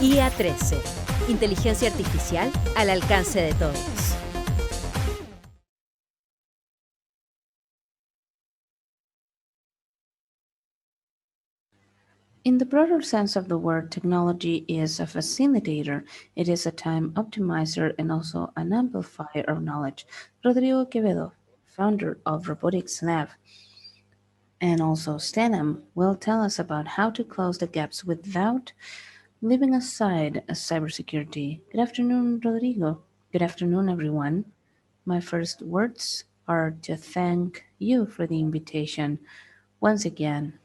IA 13. Inteligencia artificial al alcance de todos. In the broader sense of the word, technology is a facilitator. It is a time optimizer and also an amplifier of knowledge. Rodrigo Quevedo, founder of Robotics Lab and also STENAM, will tell us about how to close the gaps without leaving aside cybersecurity. Good afternoon, Rodrigo. Good afternoon, everyone. My first words are to thank you for the invitation. Once again,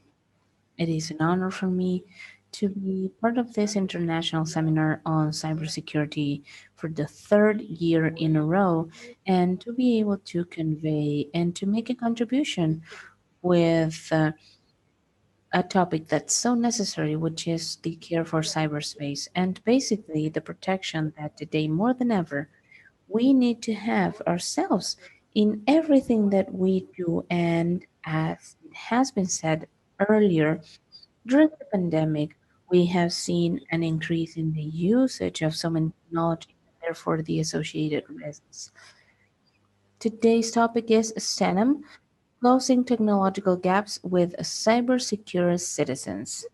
it is an honor for me to be part of this international seminar on cybersecurity for the third year in a row and to be able to convey and to make a contribution with a topic that's so necessary, which is the care for cyberspace and basically the protection that today more than ever we need to have ourselves in everything that we do. And as it has been said earlier, during the pandemic, we have seen an increase in the usage of so many technologies and therefore the associated risks. Today's topic is STENAM, closing technological gaps with cyber-secure citizens.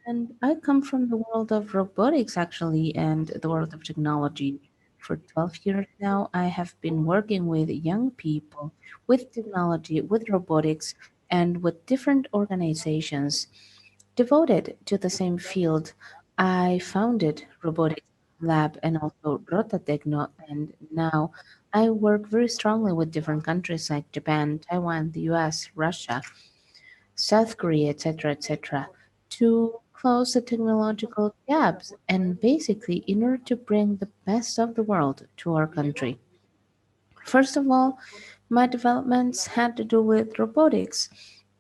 And I come from the world of robotics, actually, and the world of technology. For 12 years now, I have been working with young people, with technology, with robotics, and with different organizations devoted to the same field. I founded Robotics Lab and also Rotatecno, and now I work very strongly with different countries like Japan, Taiwan, the US, Russia, South Korea, etc., to close the technological gaps and basically in order to bring the best of the world to our country. First of all, my developments had to do with robotics.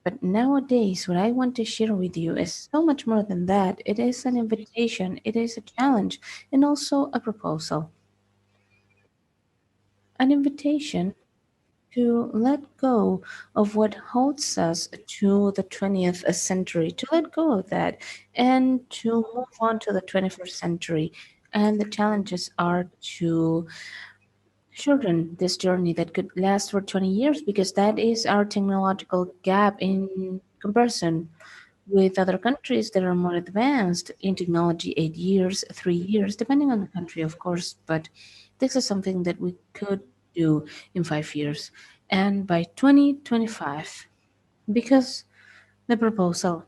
But nowadays, what I want to share with you is so much more than that. It is an invitation, it is a challenge, and also a proposal. An invitation to let go of what holds us to the 20th century, to let go of that and to move on to the 21st century. And the challenges are to shorten this journey that could last for 20 years because that is our technological gap in comparison with other countries that are more advanced in technology, 8 years, 3 years, depending on the country, of course. But this is something that we could do in 5 years and by 2025 because the proposal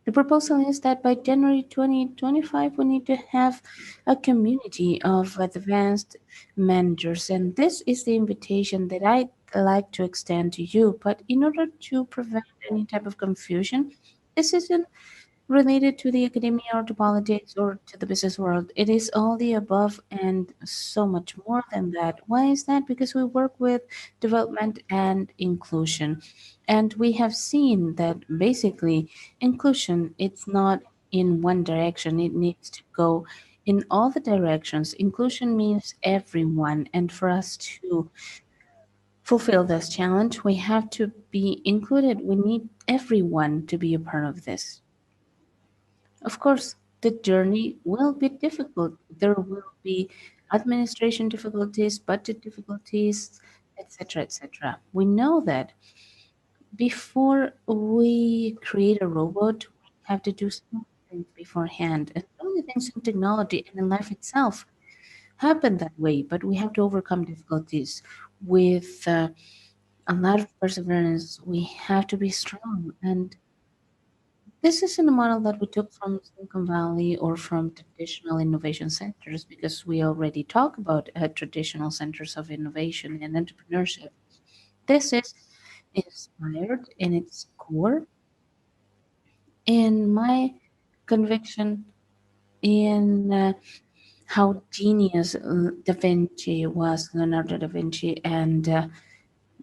the proposal is that by January 2025, we need to have a community of advanced managers. And this is the invitation that I'd like to extend to you. But in order to prevent any type of confusion, this isn't related to the academia or to politics or to the business world. It is all the above and so much more than that. Why is that? Because we work with development and inclusion. And we have seen that basically inclusion it's not in one direction. It needs to go in all the directions. Inclusion means everyone. And for us to fulfill this challenge, we have to be included. We need everyone to be a part of this. Of course, the journey will be difficult. There will be administration difficulties, budget difficulties, etc., etc. We know that before we create a robot, we have to do some things beforehand. And some of the things in technology and in life itself happen that way, but we have to overcome difficulties with a lot of perseverance. We have to be strong and this isn't a model that we took from Silicon Valley or from traditional innovation centers because we already talk about traditional centers of innovation and entrepreneurship. This is inspired in its core in my conviction in how genius Da Vinci was, Leonardo da Vinci, and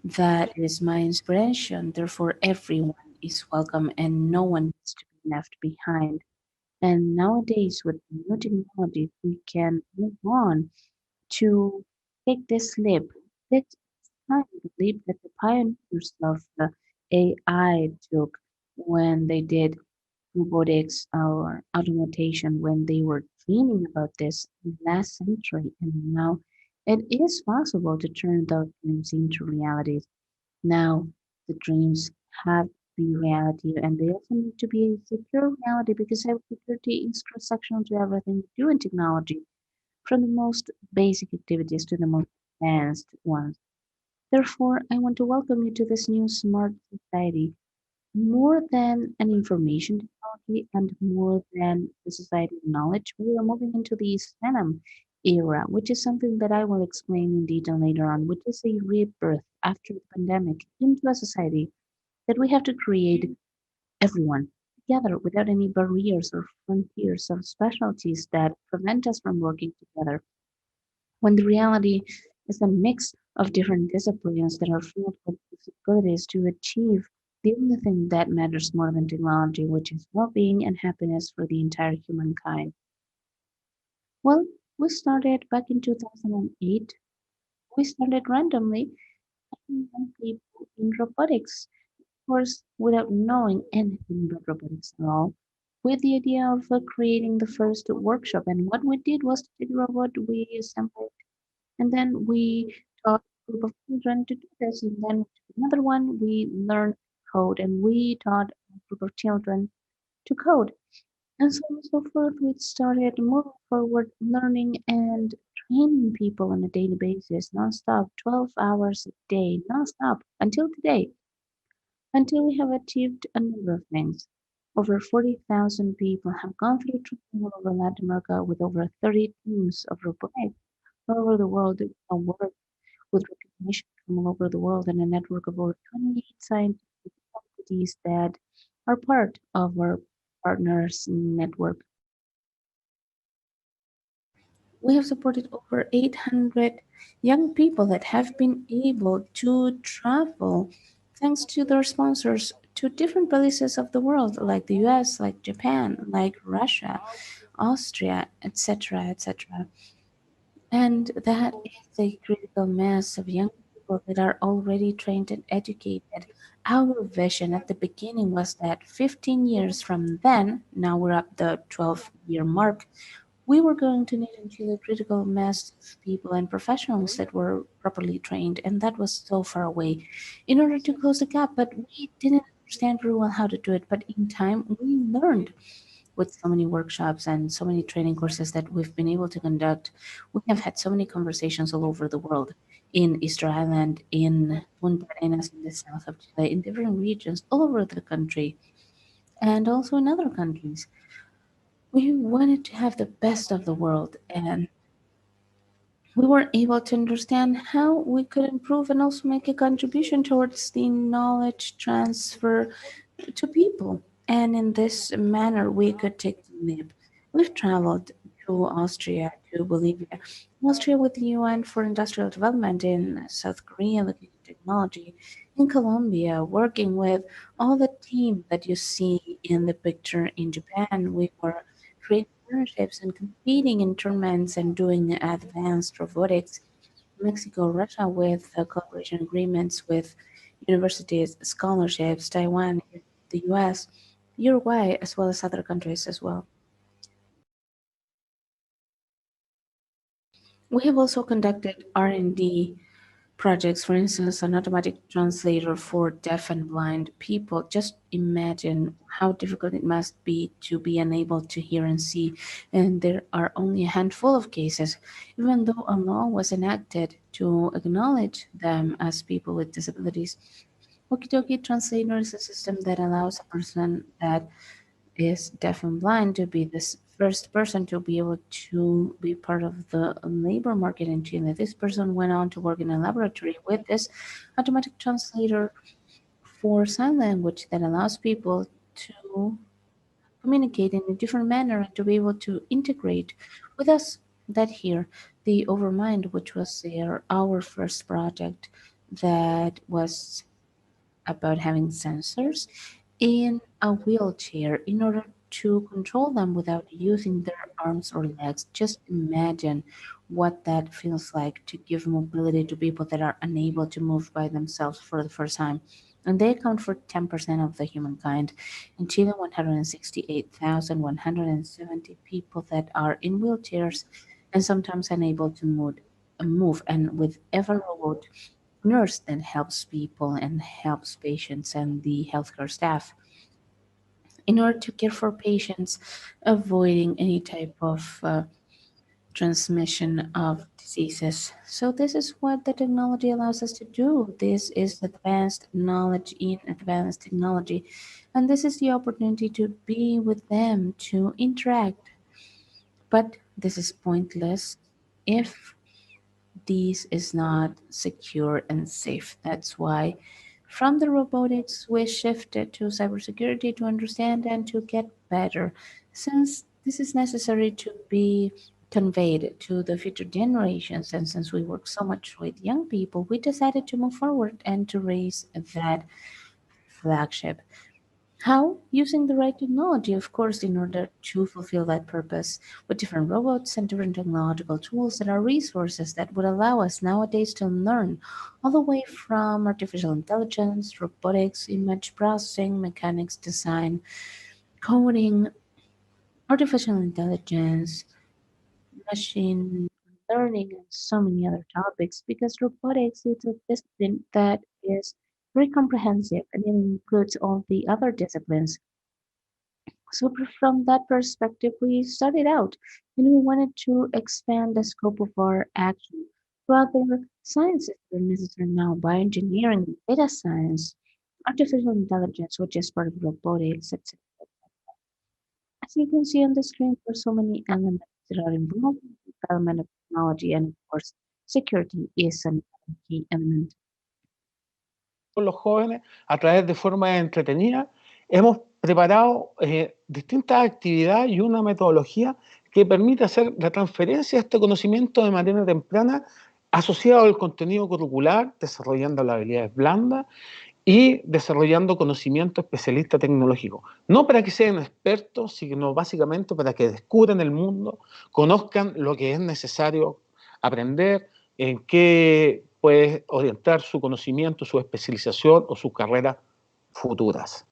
that is my inspiration. Therefore, everyone is welcome and no one needs to be left behind. And nowadays, with new technology, we can move on to take this leap. This kind of leap that the pioneers of the AI took when they did robotics or automation when they were dreaming about this last century, and now it is possible to turn those dreams into realities. Now the dreams have to be reality, and they also need to be a secure reality because cybersecurity is cross-sectional to everything we do in technology, from the most basic activities to the most advanced ones. Therefore, I want to welcome you to this new smart society, more than an information technology and more than the society of knowledge. We are moving into the STENAM era, which is something that I will explain in detail later on, which is a rebirth after the pandemic into a society that we have to create everyone together without any barriers or frontiers or specialties that prevent us from working together. When the reality is a mix of different disciplines that are filled with possibilities to achieve the only thing that matters more than technology, which is well being and happiness for the entire humankind. Well, we started back in 2008. We started randomly and young people in robotics, of course, without knowing anything about robotics at all, with the idea of creating the first workshop. And what we did was to take a robot, we assembled. And then we taught a group of children to do this. And then another one, we learned code and we taught a group of children to code. And so on and so forth. We started moving forward, learning and training people on a daily basis, nonstop, 12 hours a day, nonstop, until today, until we have achieved a number of things. Over 40,000 people have gone through training all over Latin America with over 30 teams of robotics all over the world work with recognition from all over the world and a network of over 28 scientific entities that are part of our partners network. We have supported over 800 young people that have been able to travel thanks to their sponsors to different places of the world, like the US, like Japan, like Russia, Austria, etc., etc. And that is a critical mass of young people that are already trained and educated. Our vision at the beginning was that 15 years from then, now we're at the 12-year mark, we were going to need until a critical mass of people and professionals that were properly trained, and that was so far away in order to close the gap. But we didn't understand very well how to do it. But in time, we learned with so many workshops and so many training courses that we've been able to conduct. We have had so many conversations all over the world, in Easter Island, in Punta Arenas, in the south of Chile, in different regions all over the country, and also in other countries. We wanted to have the best of the world, and we were able to understand how we could improve and also make a contribution towards the knowledge transfer to people. And in this manner, we could take the leap. We've traveled to Austria, to Bolivia, Austria with the UN for Industrial Development, in South Korea looking at technology, in Colombia working with all the team that you see in the picture. In Japan, we were creating partnerships and competing in tournaments and doing advanced robotics. Mexico, Russia with cooperation agreements with universities, scholarships, Taiwan, the US, Uruguay, as well as other countries as well. We have also conducted R&D projects, for instance, an automatic translator for deaf and blind people. Just imagine how difficult it must be to be unable to hear and see. And there are only a handful of cases, even though a law was enacted to acknowledge them as people with disabilities. Walkie-talkie translator is a system that allows a person that is deaf and blind to be this first person to be able to be part of the labor market in Chile. This person went on to work in a laboratory with this automatic translator for sign language that allows people to communicate in a different manner and to be able to integrate with us. That here, the Overmind, which was our first project that was about having sensors in a wheelchair in order to control them without using their arms or legs. Just imagine what that feels like to give mobility to people that are unable to move by themselves for the first time. and they account for 10% of the humankind. In Chile, 168,170 people that are in wheelchairs and sometimes unable to move, and with every robot nurse that helps people and helps patients and the healthcare staff in order to care for patients, avoiding any type of transmission of diseases. So, this is what the technology allows us to do. This is advanced knowledge in advanced technology, and this is the opportunity to be with them, to interact. But this is pointless if this is not secure and safe. That's why from the robotics we shifted to cybersecurity to understand and to get better. Since this is necessary to be conveyed to the future generations, and since we work so much with young people, we decided to move forward and to raise that flagship. How? Using the right technology, of course, in order to fulfill that purpose with different robots and different technological tools that are resources that would allow us nowadays to learn all the way from artificial intelligence, robotics, image processing, mechanics design, coding, artificial intelligence, machine learning, and so many other topics because robotics is a discipline that is very comprehensive and it includes all the other disciplines. So from that perspective, we started out and we wanted to expand the scope of our action to other sciences that are necessary now, bioengineering, data science, artificial intelligence, which is part of robotics, etc. As you can see on the screen, there are so many elements that are involved in the development of technology, and of course, security is an key element. Con los jóvenes, a través de forma entretenida, hemos preparado distintas actividades y una metodología que permite hacer la transferencia de este conocimiento de manera temprana asociado al contenido curricular, desarrollando las habilidades blandas y desarrollando conocimiento especialista tecnológico. No para que sean expertos, sino básicamente para que descubran el mundo, conozcan lo que es necesario aprender, en qué puede orientar su conocimiento, su especialización o sus carreras futuras.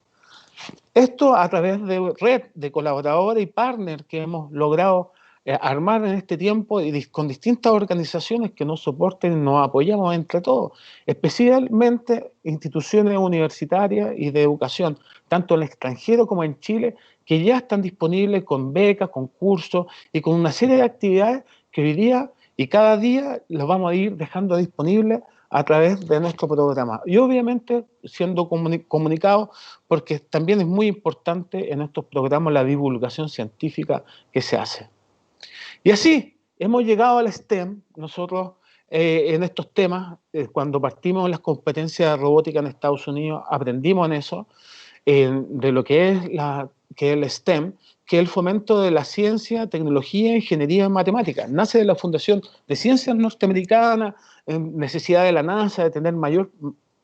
Esto a través de red de colaboradores y partners que hemos logrado armar en este tiempo y con distintas organizaciones que nos soporten y nos apoyamos entre todos, especialmente instituciones universitarias y de educación, tanto en el extranjero como en Chile, que ya están disponibles con becas, con cursos y con una serie de actividades que hoy día y cada día los vamos a ir dejando disponibles a través de nuestro programa. Y obviamente siendo comunicados, porque también es muy importante en estos programas la divulgación científica que se hace. Y así hemos llegado al STEM, nosotros en estos temas, cuando partimos las competencias de robótica en Estados Unidos, aprendimos en eso, de lo que es, que es el STEM, que es el fomento de la ciencia, tecnología, ingeniería y matemáticas. Nace de la Fundación de Ciencias Norteamericana, en necesidad de la NASA de tener mayor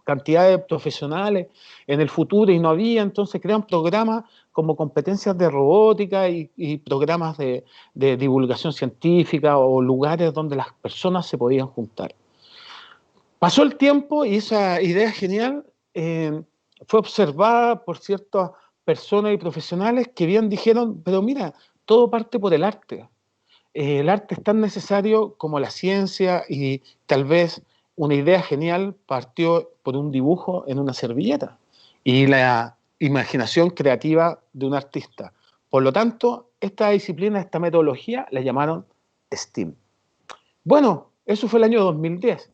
cantidad de profesionales en el futuro y no había, entonces crean programas como competencias de robótica y programas de divulgación científica o lugares donde las personas se podían juntar. Pasó el tiempo y esa idea genial fue observada por ciertas personas y profesionales que bien dijeron, pero mira, todo parte por el arte. El arte es tan necesario como la ciencia y tal vez una idea genial partió por un dibujo en una servilleta y la imaginación creativa de un artista. Por lo tanto, esta disciplina, esta metodología, la llamaron STEAM. Bueno, eso fue el año 2010.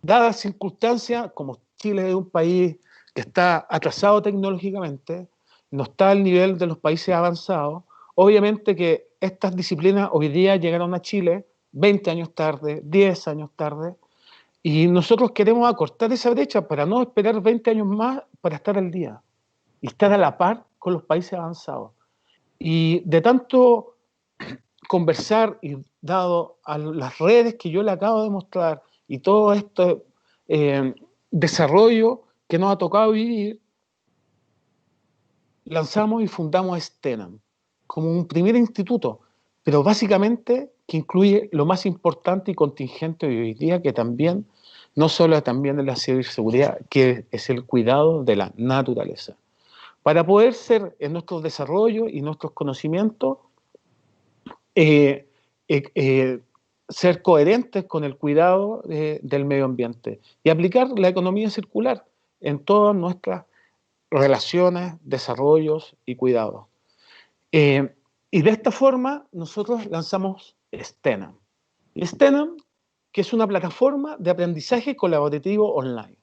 Dadas circunstancias, como Chile es un país que está atrasado tecnológicamente, no está al nivel de los países avanzados, obviamente que estas disciplinas hoy día llegaron a Chile 20 años tarde, 10 años tarde, y nosotros queremos acortar esa brecha para no esperar 20 años más para estar al día y estar a la par con los países avanzados. Y de tanto conversar y dado a las redes que yo le acabo de mostrar y todo este desarrollo que nos ha tocado vivir, lanzamos y fundamos STENAM como un primer instituto, pero básicamente que incluye lo más importante y contingente de hoy día, que también no solo también de la ciberseguridad, que es el cuidado de la naturaleza. Para poder ser en nuestro desarrollo y nuestros conocimientos, ser coherentes con el cuidado del medio ambiente y aplicar la economía circular en todas nuestras relaciones, desarrollos y cuidados. Y de esta forma nosotros lanzamos STENAM. STENAM, que es una plataforma de aprendizaje colaborativo online.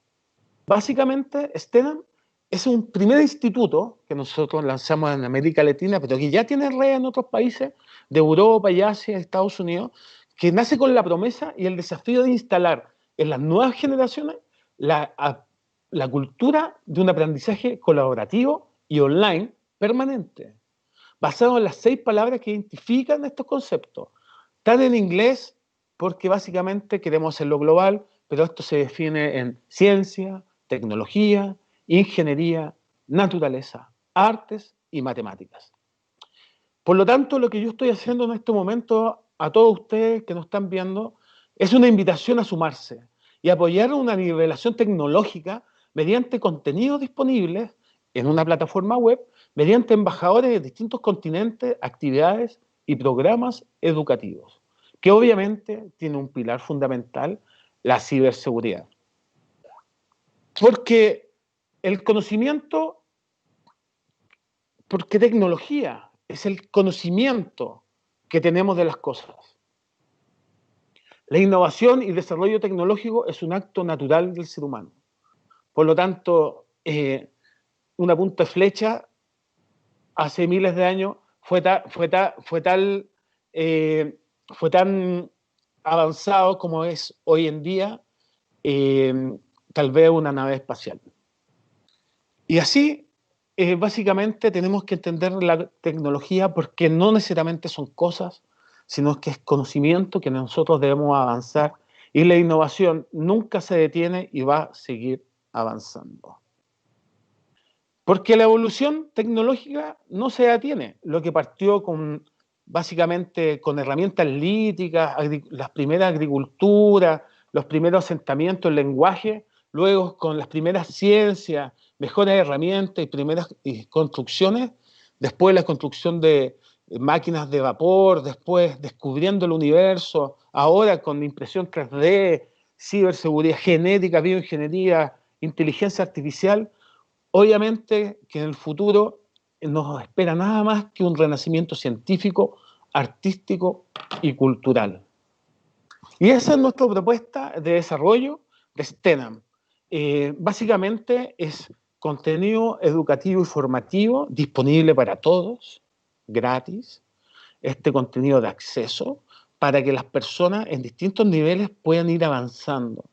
Básicamente, STENAM es un primer instituto que nosotros lanzamos en América Latina, pero que ya tiene red en otros países de Europa y Asia, Estados Unidos, que nace con la promesa y el desafío de instalar en las nuevas generaciones la cultura de un aprendizaje colaborativo y online permanente, basado en las 6 palabras que identifican estos conceptos. Están en inglés porque básicamente queremos hacerlo global, pero esto se define en ciencia, tecnología, ingeniería, naturaleza, artes y matemáticas. Por lo tanto, lo que yo estoy haciendo en este momento a todos ustedes que nos están viendo es una invitación a sumarse y apoyar una nivelación tecnológica mediante contenidos disponibles en una plataforma web, mediante embajadores de distintos continentes, actividades y programas educativos, que obviamente tiene un pilar fundamental, la ciberseguridad. Porque el conocimiento, porque tecnología es el conocimiento que tenemos de las cosas. La innovación y desarrollo tecnológico es un acto natural del ser humano. Por lo tanto, una punta de flecha hace miles de años fue tan avanzado como es hoy en día, tal vez una nave espacial. Y así, básicamente, tenemos que entender la tecnología porque no necesariamente son cosas, sino que es conocimiento que nosotros debemos avanzar, y la innovación nunca se detiene y va a seguir avanzando. Porque la evolución tecnológica no se detiene. Lo que partió básicamente con herramientas líticas, las primeras agriculturas, los primeros asentamientos, el lenguaje, luego con las primeras ciencias, mejores herramientas y primeras construcciones, después la construcción de máquinas de vapor, después descubriendo el universo, ahora con impresión 3D, ciberseguridad, genética, bioingeniería, inteligencia artificial. Obviamente que en el futuro nos espera nada más que un renacimiento científico, artístico y cultural. Y esa es nuestra propuesta de desarrollo de STENAM. Básicamente es contenido educativo y formativo disponible para todos, gratis, este contenido de acceso, para que las personas en distintos niveles puedan ir avanzando.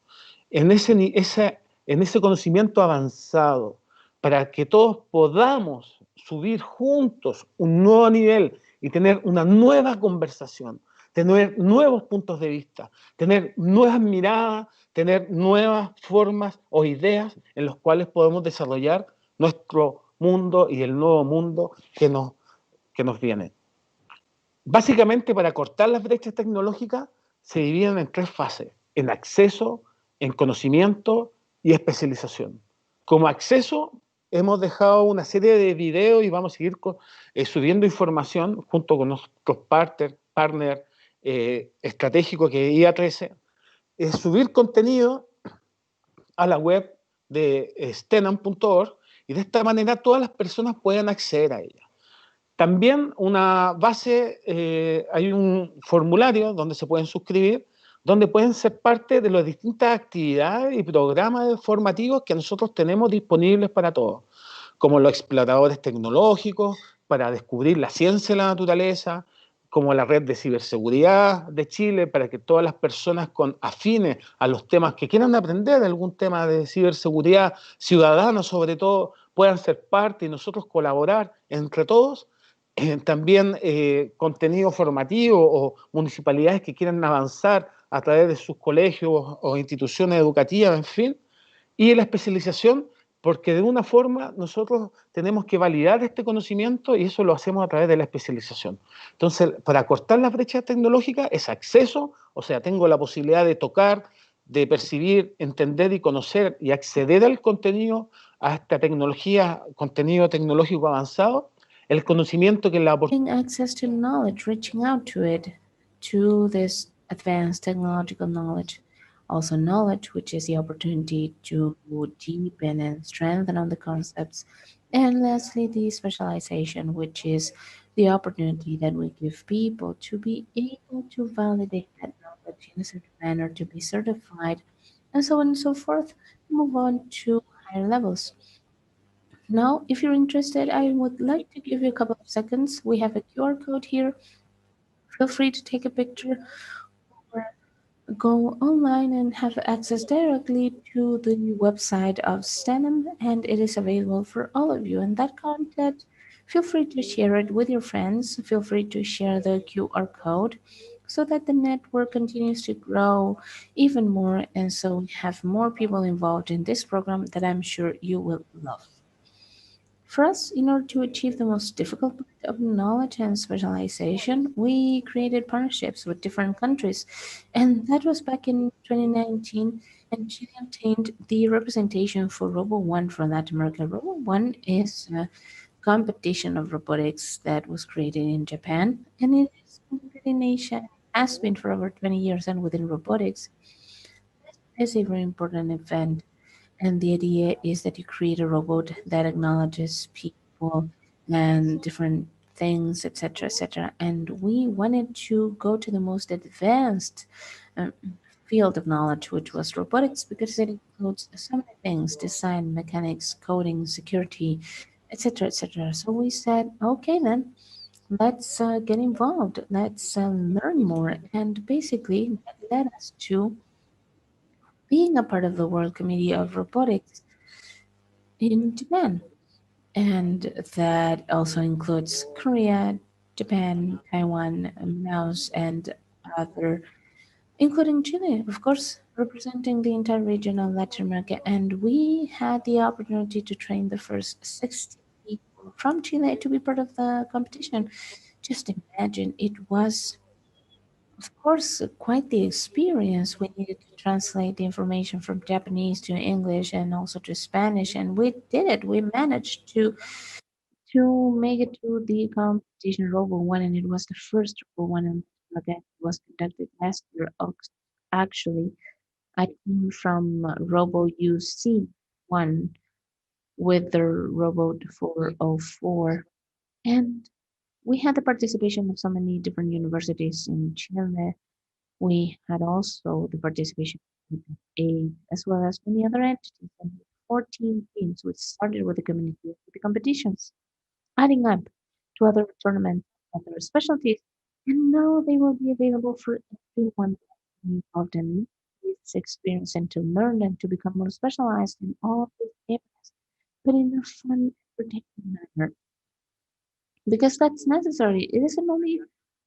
En ese conocimiento avanzado, para que todos podamos subir juntos un nuevo nivel y tener una nueva conversación, tener nuevos puntos de vista, tener nuevas miradas, tener nuevas formas o ideas en las cuales podemos desarrollar nuestro mundo y el nuevo mundo que nos viene. Básicamente, para cortar las brechas tecnológicas, se dividen en 3 fases: en acceso, en conocimiento y especialización. Como acceso, hemos dejado una serie de videos y vamos a seguir subiendo información junto con nuestros partners estratégicos, que es IA13, subir contenido a la web de stenam.org, y de esta manera todas las personas puedan acceder a ella. También una base, hay un formulario donde se pueden suscribir, donde pueden ser parte de las distintas actividades y programas formativos que nosotros tenemos disponibles para todos, como los exploradores tecnológicos, para descubrir la ciencia de la naturaleza, como la red de ciberseguridad de Chile, para que todas las personas afines a los temas que quieran aprender de algún tema de ciberseguridad, ciudadanos sobre todo, puedan ser parte y nosotros colaborar entre todos. También contenido formativo o municipalidades que quieran avanzar a través de sus colegios o instituciones educativas, en fin. Y la especialización, porque de una forma nosotros tenemos que validar este conocimiento y eso lo hacemos a través de la especialización. Entonces, para cortar las brechas tecnológicas es acceso, o sea, tengo la posibilidad de tocar de percibir, entender y conocer y acceder al contenido, a esta tecnología, contenido tecnológico avanzado, el conocimiento que es la oportunidad. Getting access to knowledge, reaching out to it, to this advanced technological knowledge. Also, knowledge, which is the opportunity to deepen and strengthen on the concepts. And lastly, the specialization, which is the opportunity that we give people to be able to validate that knowledge in a certain manner, to be certified, and so on and so forth, to move on to higher levels. Now, if you're interested, I would like to give you a couple of seconds. We have a QR code here. Feel free to take a picture or go online and have access directly to the website of STENAM, and it is available for all of you. And that content, feel free to share it with your friends. Feel free to share the QR code so that the network continues to grow even more, and so we have more people involved in this program that I'm sure you will love. For us, in order to achieve the most difficult part of knowledge and specialization, we created partnerships with different countries. And that was back in 2019. And Chile obtained the representation for Robo One for Latin America. Robo One is a competition of robotics that was created in Japan. And it is created in Asia, has been for over 20 years. And within robotics, this is a very important event, and the idea is that you create a robot that acknowledges people and different things, etc., etc. And we wanted to go to the most advanced um, field of knowledge, which was robotics, because it includes so many things: design, mechanics, coding, security, etc., etc. So we said, okay, then let's get involved. Let's learn more. And basically, that led us to being a part of the World Committee of Robotics in Japan. And that also includes Korea, Japan, Taiwan, Laos, and other, including Chile, of course, representing the entire region of Latin America. And we had the opportunity to train the first 60 people from Chile to be part of the competition. Just imagine, it was, of course, quite the experience. We needed to translate the information from Japanese to English and also to Spanish, and we did it. We managed to make it to the competition Robo One, and it was the first Robo One in again was conducted last year. Actually, I came from Robo UC one with the Robot 404, and we had the participation of so many different universities in Chile. We had also the participation of aid as well as many other entities, and 14 teams, which started with the community with the competitions, adding up to other tournaments, other specialties, and now they will be available for everyone involved in this experience and to learn and to become more specialized in all of these areas, but in a fun, entertaining manner. Because that's necessary. It isn't only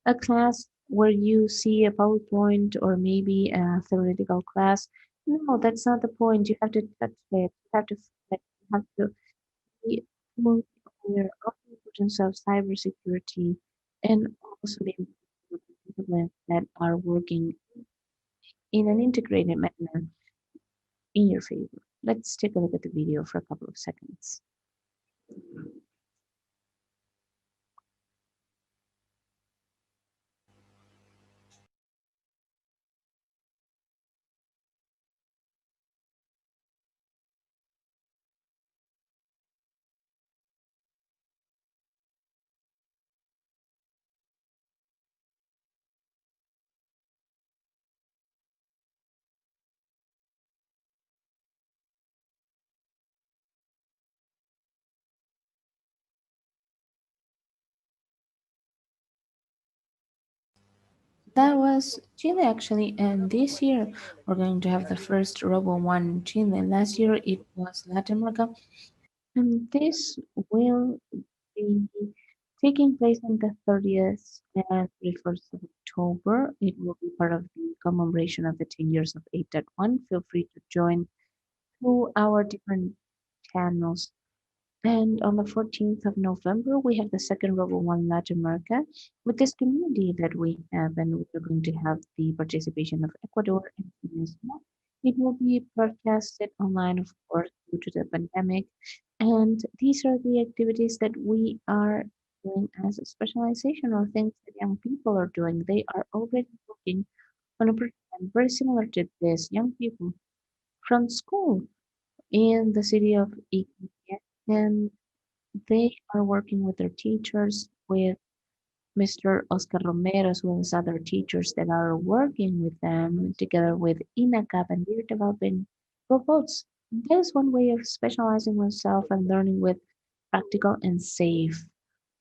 a class where you see a PowerPoint or maybe a theoretical class. No, that's not the point. You have to touch it. You have to feel it. You have to be fully aware of the importance of cybersecurity and also the importance of the disciplines that are working in an integrated manner in your favor. Let's take a look at the video for a couple of seconds. That was Chile actually, and this year we're going to have the first Robo One in Chile. Last year it was Latin America, and this will be taking place on the 30th and 31st of October. It will be part of the commemoration of the 10 years of 8.1. Feel free to join through our different channels. And on the 14th of November, we have the second Robo One Latin America with this community that we have, and we're going to have the participation of Ecuador and Venezuela. It will be broadcasted online, of course, due to the pandemic. And these are the activities that we are doing as a specialization or things that young people are doing. They are already working on a program very similar to this. Young people from school in the city of Iquique, and they are working with their teachers, with Mr. Oscar Romero, as well as other teachers that are working with them together with INACAP, and they're developing robots. That is one way of specializing oneself and learning with practical and safe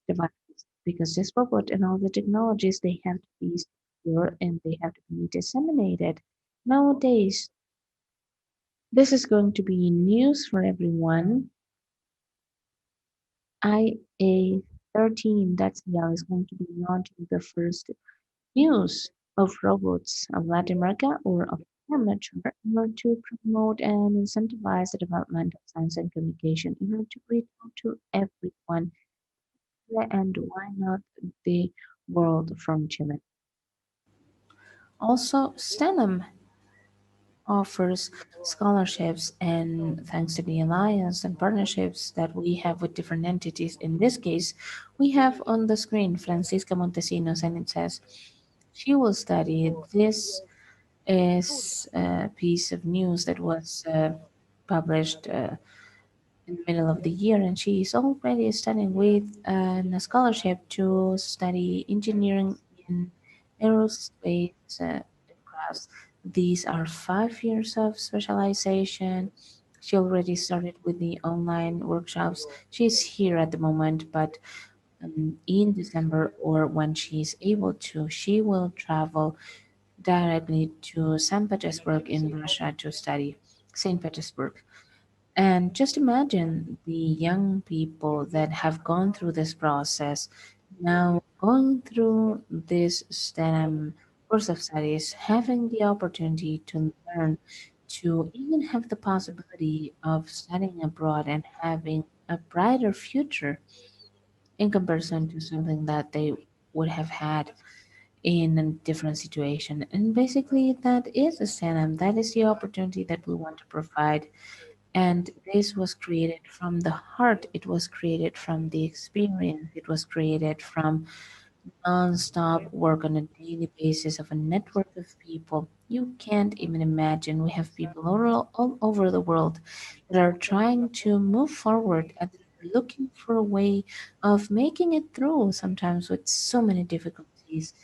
devices because this robot and all the technologies they have to be secure and they have to be disseminated. Nowadays, this is going to be news for everyone. IA 13, that's SCL, is going to be launching the first use of robots of Latin America or of amateur in order to promote and incentivize the development of science and communication in order to reach out to everyone and why not the world from Chile. Also, STENAM offers scholarships, and thanks to the alliance and partnerships that we have with different entities, in this case, we have on the screen Francisca Montesinos, and it says she will study this is a piece of news that was published in the middle of the year, and she is already studying with a scholarship to study engineering in aerospace crafts. These are 5 years of specialization. She already started with the online workshops. She's here at the moment, but in December or when she's able to, she will travel directly to St. Petersburg in Russia to study. St. Petersburg. And just imagine the young people that have gone through this process, now going through this STEM course of studies, having the opportunity to learn, to even have the possibility of studying abroad and having a brighter future in comparison to something that they would have had in a different situation. And basically, that is a STEM. That is the opportunity that we want to provide, and this was created from the heart, it was created from the experience, it was created from non-stop work on a daily basis of a network of people. You can't even imagine. We have people all over the world that are trying to move forward and looking for a way of making it through, sometimes with so many difficulties,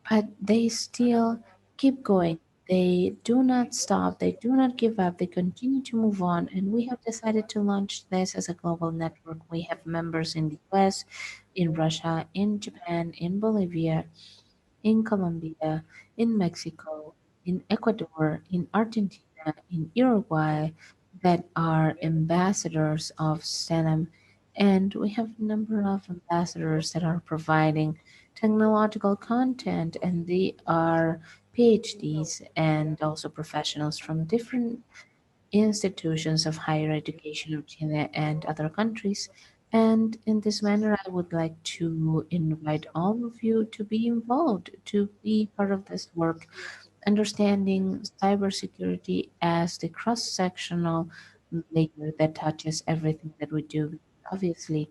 but they still keep going. They do not stop. They do not give up. They continue to move on. And we have decided to launch this as a global network. We have members in the US, in Russia, in Japan, in Bolivia, in Colombia, in Mexico, in Ecuador, in Argentina, in Uruguay that are ambassadors of STEM. And we have a number of ambassadors that are providing technological content, and they are PhDs and also professionals from different institutions of higher education of Chile and other countries. And in this manner, I would like to invite all of you to be involved, to be part of this work, understanding cybersecurity as the cross sectional layer that touches everything that we do. Obviously,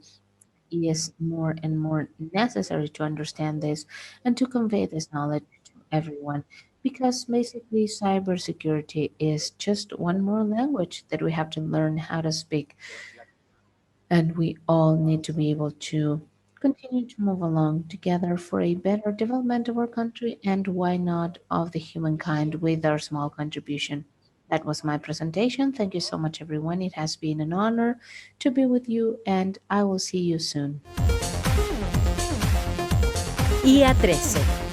it is more and more necessary to understand this and to convey this knowledge to everyone because basically cybersecurity is just one more language that we have to learn how to speak, and we all need to be able to continue to move along together for a better development of our country and why not of the humankind with our small contribution. That was my presentation. Thank you so much, everyone. It has been an honor to be with you, and I will see you soon. IA 13.